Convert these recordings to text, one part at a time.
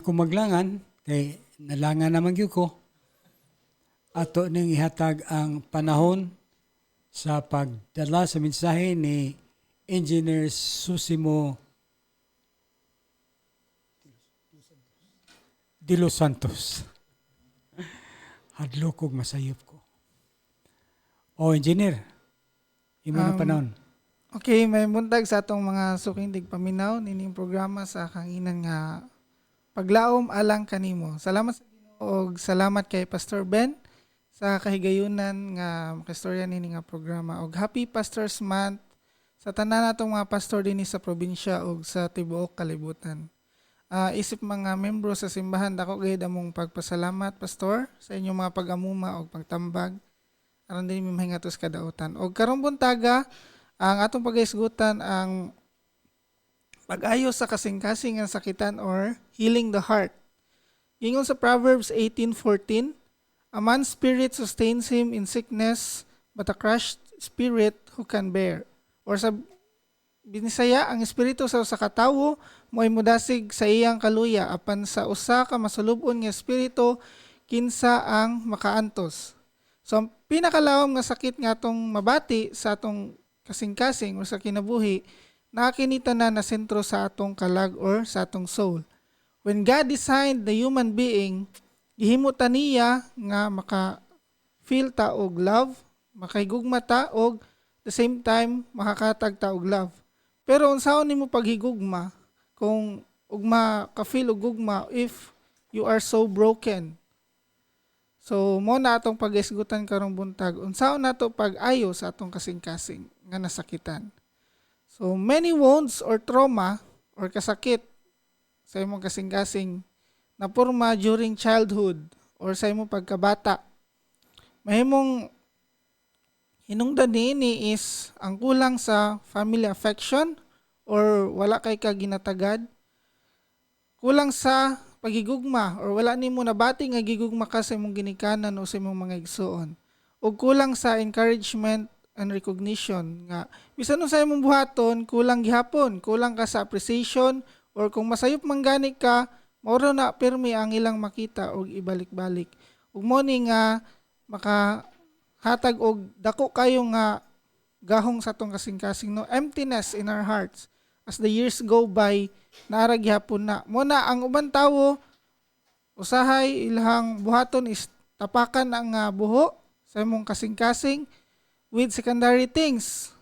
Kung maglangan, kay nalangan naman gyud ko, ato ning ihatag ang panahon sa pagdala sa mensahe ni Engineer Susimo de los Santos. Hadlo kog masayop ko. O Engineer, imo na Um, panahon. okay, may buntag sa atong mga suking tigpaminaw nining programa sa kanginan nga paglaom alang kanimo. Salamat sa Ginoo og salamat kay Pastor Ben sa kahigayunan nga makistorya nini nga programa og Happy Pastors Month sa tanan natong mga pastor dinhi sa probinsya ug sa tibuok kalibutan. Isip mga membro sa simbahan dako gayud among pagpasalamat pastor sa inyong mga pag-amuma og pagtambag aron din mi mahingatos kadautan. Og karong buntaga ang atong pagahisgutan ang pag-ayos sa kasing-kasing nga sakitan or healing the heart. Ingon sa Proverbs 18:14, a man's spirit sustains him in sickness, but a crushed spirit who can bear. Or sa Binisaya, ang espiritu sa usa ka tawo mo'y mudasig sa iyang kaluya apan sa usa ka masulub-on nga espiritu kinsa ang makaantos. So ang pinakalawom nga sakit nga atong mabati sa atong kasing-kasing o sa kinabuhi na kinitanan na sentro sa atong kalag or sa atong soul. When God designed the human being, gihimutan niya nga maka-feel ta og love, makahigugma ta og the same time makakatag ta og love. Pero unsaon nimo paghigugma kung ugma ka-feel og gugma if you are so broken? So mo na atong pag-isgutan karong buntag unsaon nato pag-ayo sa atong kasing-kasing nga nasakitan. So many wounds or trauma or kasakit sa imong kasing-kasing napurma during childhood or sa imong pagkabata. Mahimong hinungdan niini is ang kulang sa family affection or wala kay ka ginatagad, kulang sa paghigugma or wala nimo nabati nga gigugma ka sa imong ginikanan o sa imong mga igsuon. O kulang sa encouragement and recognition nga bisan sa imong buhaton kulang gihapon, kulang ka sa appreciation or kung masayop man gani ka mauro na pirmi ang ilang makita og ibalik-balik. Ug mo ni nga makahatag og dako kayo nga gahong sa tong kasing-kasing no emptiness in our hearts as the years go by naara gihapon na mo na ang uban tawo usahay ilahang buhaton is tapakan ang buho sa imong kasing-kasing with secondary things.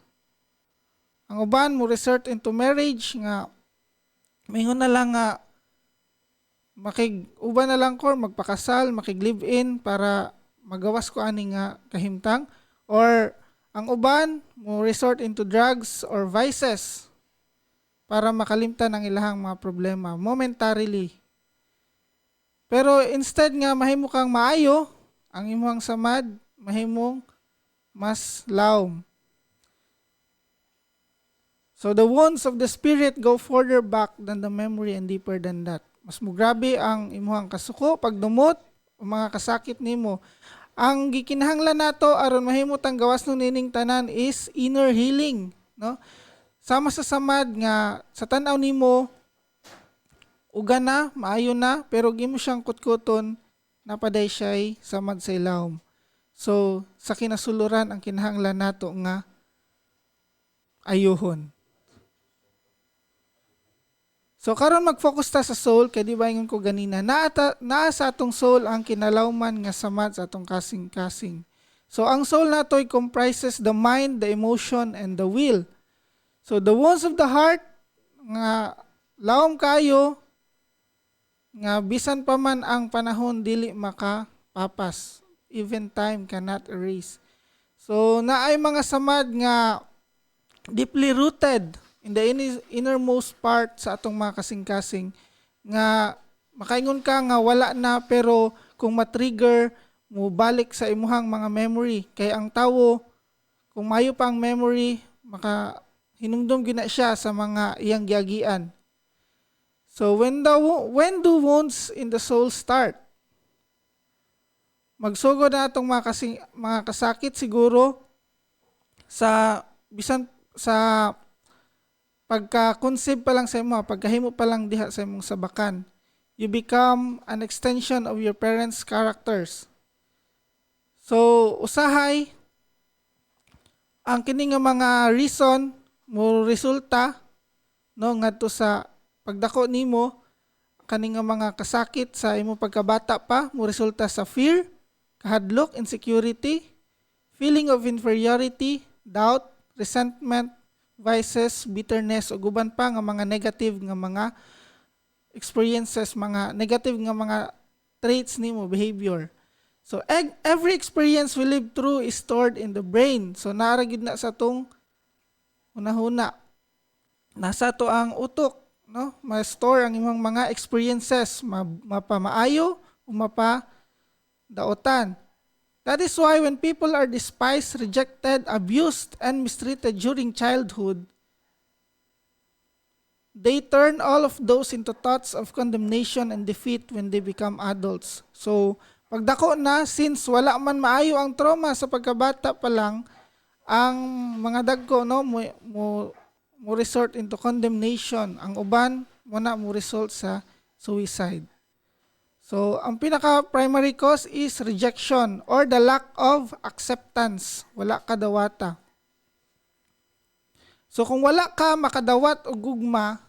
Ang uban mo resort into marriage nga mingon na lang nga uban na lang ko magpakasal, makig-live in para magawas ko ani nga kahimtang or ang uban mo resort into drugs or vices para makalimtan ang ilahang mga problema momentarily. Pero instead nga mahimo kang maayo, ang imong samad mahimong mas lawom. So the wounds of the spirit go further back than the memory and deeper than that. Mas mugrabe ang imuhang kasuko, pagdumot, o mga kasakit nimo. Ang gikinahanglan nato aron mahimot ang gawas ng nining tanan is inner healing, no? Sama sa samad nga sa tan-aw nimo uga na, maayo na, pero gimo siyang kutkuton napaday siya'y samad sa ilawom. So sa kinasuluran ang kinahanglan nato nga ayuhon. So karon mag-focus ta sa soul kay di ba ingon ko ganina naa sa atong soul ang kinalawman nga samad sa atong kasing-kasing. So ang soul natoy comprises the mind, the emotion and the will. So the wounds of the heart nga lawom kayo nga bisan pa man ang panahon dili makapapas. Even time cannot erase. So naay mga samad nga deeply rooted in the innermost part sa atong mga kasing-kasing nga makaingon ka nga wala na pero kung matrigger mo balik sa imuhang mga memory kay ang tawo kung mayo pa ang memory maka hinumdum gina siya sa mga iyang giagian. So when do wounds in the soul start? Magsugod na atong mga kasakit siguro sa bisan sa pagka-conceive pa lang sa imo, pagkahimo pa lang diha sa imong sabakan. you become an extension of your parents' characters. So usahay ang kini nga mga reason mo resulta no ngadto sa pagdako nimo kani nga mga kasakit sa imo pagkabata pa mo resulta sa fear, kahadlok, insecurity, feeling of inferiority, doubt, resentment, vices, bitterness ug uban pa nga mga negative nga mga experiences, mga negative nga mga traits nimo, behavior. So every experience we live through is stored in the brain. So naara gyud na sa tong hunahuna. Nasa to ang utok, no? Ma-store ang imong mga experiences, mapamaayo o mapadaotan. That is why when people are despised, rejected, abused, and mistreated during childhood, they turn all of those into thoughts of condemnation and defeat when they become adults. So, pagdako na, since wala man maayo ang trauma sa pagkabata pa lang, ang mga dagko no mo resort into condemnation. Ang uban mo na mo result sa suicide. So, ang pinaka-primary cause is rejection or the lack of acceptance. Wala ka dawata. So, kung wala ka makadawat o gugma,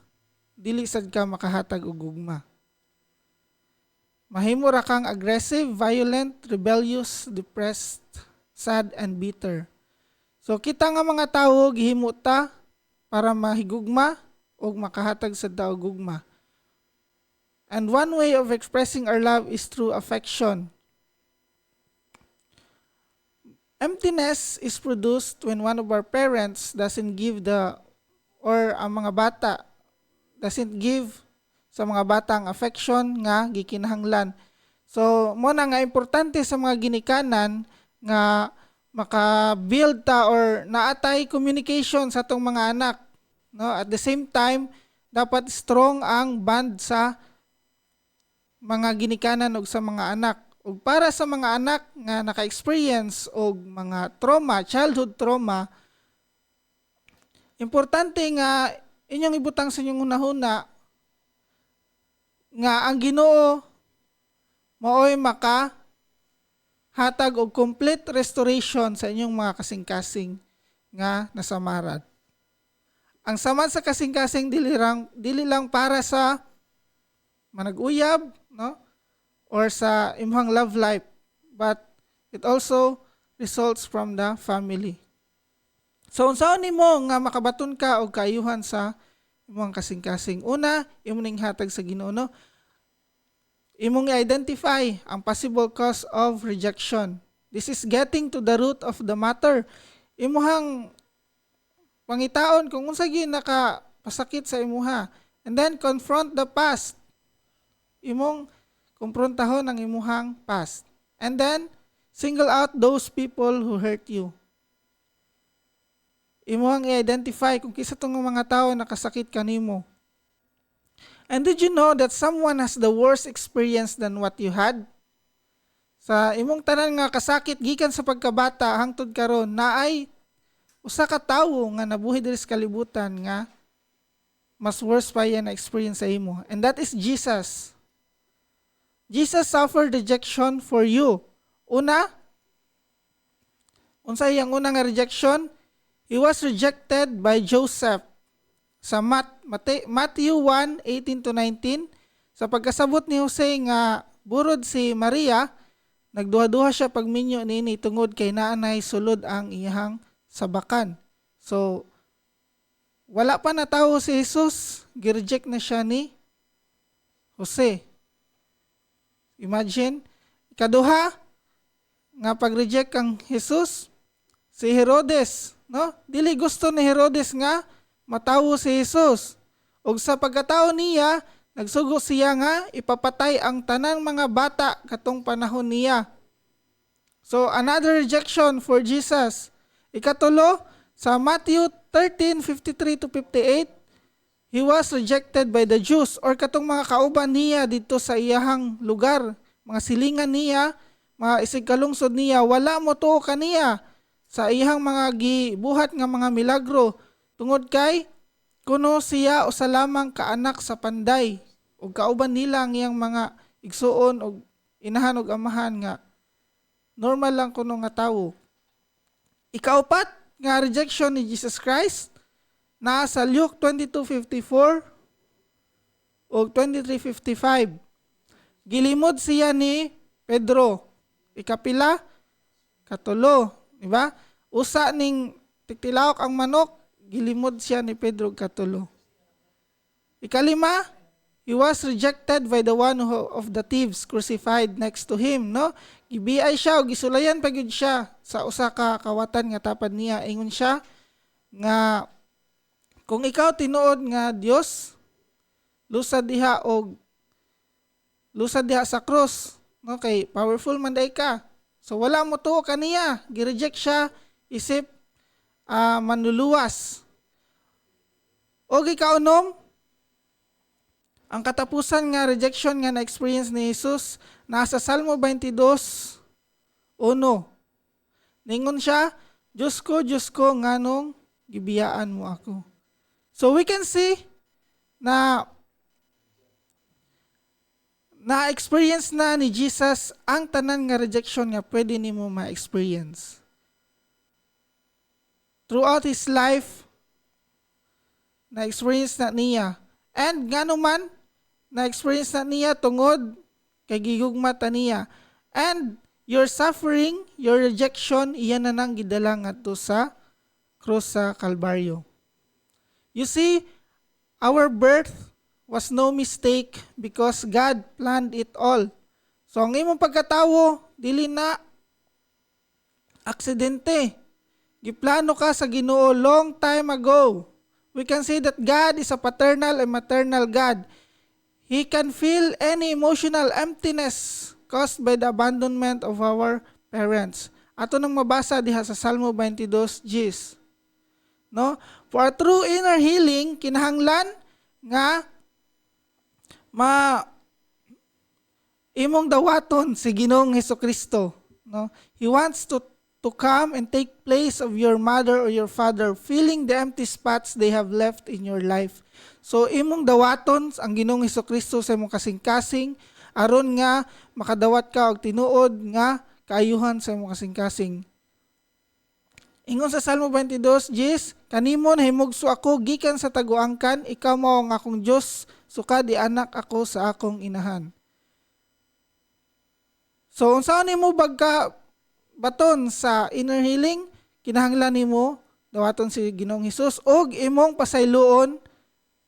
dili sad ka makahatag og gugma. Mahimo ra kang aggressive, violent, rebellious, depressed, sad, and bitter. So kita nga mga tawo gihimo ta para mahigugma o makahatag sa tao gugma. And one way of expressing our love is through affection. Emptiness is produced when one of our parents doesn't give ang mga bata doesn't give sa mga batang affection nga gikinahanglan. So mo na nga importante sa mga ginikanan nga maka-build ta or naatay communication sa atong mga anak, no? At the same time dapat strong ang bond sa mga ginikanan ug sa mga anak. Ug para sa mga anak nga naka-experience og mga trauma, childhood trauma, importante nga inyong ibutang sa inyong hunahuna nga ang Ginoo maoy maka hatag og complete restoration sa inyong mga kasing-kasing nga nasamaran. Ang samad sa kasing-kasing dili lang para sa manag-uyab, no? Or sa imong love life, but it also results from the family. So unsaon nimo nga makabaton ka og kaayuhan sa imong kasing-kasing? Una, imong ning hatag sa Ginoo, no? Imong i-identify ang possible cause of rejection. This is getting to the root of the matter. Imuhang pangitaon kung unsa gyud nakapasakit sa imuha, and then confront the past. Imong kumprontahon ang imuhang past, and then single out those people who hurt you. Imuhang i-identify kung kisa tong mga tao nakasakit kanimo. And did you know that someone has the worst experience than what you had? Sa imong tanan nga kasakit gikan sa pagkabata hangtod karon, naay usa ka tawo nga nabuhi diri sa kalibutan nga mas worse pa yan na experience sa imo. And that is Jesus. Jesus suffered rejection for you. Una, unsa iyang una nga rejection? He was rejected by Joseph. Sa Matthew 1:18-19, sa pagkasabot ni Jose nga burod si Maria, nagduha-duha siya pagminyo niini tungod kay naanay sulod ang iyang sabakan. So wala pa natawo si Jesus, gireject na siya ni Jose. Imagine, ikaduha nga pag-reject kang Jesus, si Herodes, no? Dili gusto ni Herodes nga matawo si Jesus. Ug sa pagkatawo niya, nagsugo siya nga ipapatay ang tanang mga bata katong panahon niya. So another rejection for Jesus. Ikatulo, sa Matthew 13:53-58, he was rejected by the Jews or katong mga kauban niya dito sa iyahang lugar. Mga silingan niya, mga isigkalungsod niya, wala mo tuo kaniya sa iyahang mga gibuhat nga mga milagro. Tungod kay kuno siya usa lamang kaanak sa panday. ug kauban nila ang iyang mga igsuon ug inahan ug amahan nga normal lang kuno nga tawo. Ikaupat nga rejection ni Jesus Christ naa sa Luke 22:54 ug 23:55. Gilimod siya ni Pedro. Ikapila, katulo, di ba? Usa ning titilawak ang manok, gilimod siya ni Pedro katulo. Ikalima, he was rejected by the one of the thieves crucified next to him, no? Gibiay siya o gisulayan pa gyud siya sa usa ka kawatan nga tapad niya. Ingon siya nga kung ikaw tinuod nga Dios, lusad diha sa cross, no? Kay powerful man day ka. So wala mo tuo kaniya, gi-reject siya isip manluluwas. Og ikaunom, ang katapusan nga rejection nga na-experience ni Jesus nasa Salmo 22:1. Ningon siya, Diyos ko, nganong gibiyaan mo ako. So we can see na na-experience na ni Jesus ang tanan nga rejection nga pwede nimo ma-experience. Throughout his life, na-experience na niya. And nga naman, na-experience na niya tungod kay gigugma ta niya. And your suffering, your rejection, iyan na nang gidala ngadto sa krus sa Kalbaryo. You see, our birth was no mistake because God planned it all. So ang imong pagkatawo, dili na aksidente. Giplano ka sa Ginoo long time ago. We can say that God is a paternal and maternal God. He can feel any emotional emptiness caused by the abandonment of our parents. Ato nang mabasa diha sa Salmo 22:10. No? For a true inner healing, kinahanglan nga imong dawaton si Ginoong Hesukristo, no? He wants to come and take place of your mother or your father, filling the empty spots they have left in your life. So imong dawaton ang Ginoong Hesukristo sa imong kasing-kasing aron nga makadawat ka og tinuod nga kaayuhan sa imong kasing-kasing. Ingon sa Salmo 22:10, kanimo nahimugso ako gikan sa taguangkan, ikaw mao ang akong Dios, suka di anak ako sa akong inahan. So unsaon nimo bagka baton sa inner healing, kinahanglan nimo dawaton si Ginoong Hesus og imong pasayloon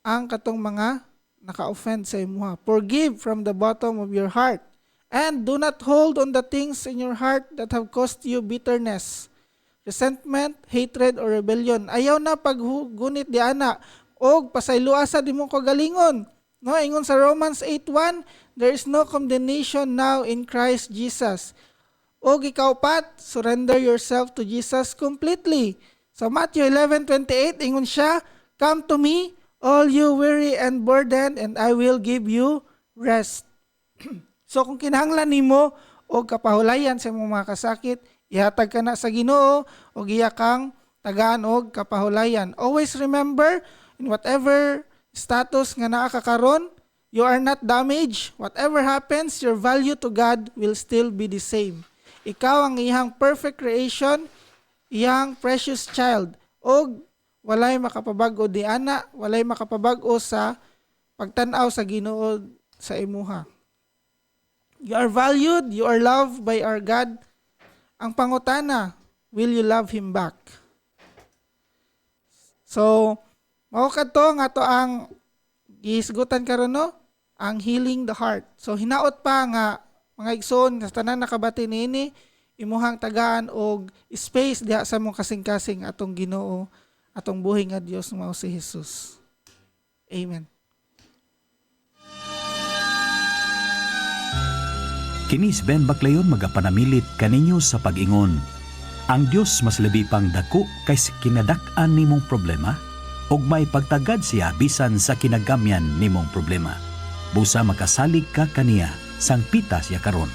ang katong mga naka-offend sa imuha. Forgive from the bottom of your heart and do not hold on the things in your heart that have caused you bitterness, resentment, hatred, or rebellion. Ayaw na paggunit di ana og pasayloasa di mo kagalingon. No, ingon sa Romans 8:1, there is no condemnation now in Christ Jesus. Og ikaw pat, surrender yourself to Jesus completely. Sa Matthew 11:28, ingon siya, come to me, all you weary and burdened, and I will give you rest. So kung kinahanglan nimo og kapahulayan sa imong mga kasakit, ihatag ka na sa Ginoo og iya kang tagaan og kapahulayan. Always remember, in whatever status nga naa ka karon, you are not damaged. Whatever happens, your value to God will still be the same. Ikaw ang iyang perfect creation, iyang precious child. Og walay makapabag-o di ana, walay makapabag-o sa pagtan-aw sa Ginoo sa imuha. You are valued, you are loved by our God. Ang pangutana, will you love Him back? So, mao kadto nga to ang gihisgutan karon, no? Ang healing the heart. So hinaot pa nga mga igsoon sa tanan nakabati niini, imuhang tagaan og space diha sa mong kasing-kasing atong Ginoo, atong buhi nga Dios mao si Jesus. Amen. Kinis Ben Baclayon magapanamilit kaninyo sa pag-ingon. Ang Dios mas labi pang dako kaysa kinadak-an nimong problema ug may pagtagad siya bisan sa kinagamyan nimong problema. Busa makasalig ka kaniya sang pitas ya karon.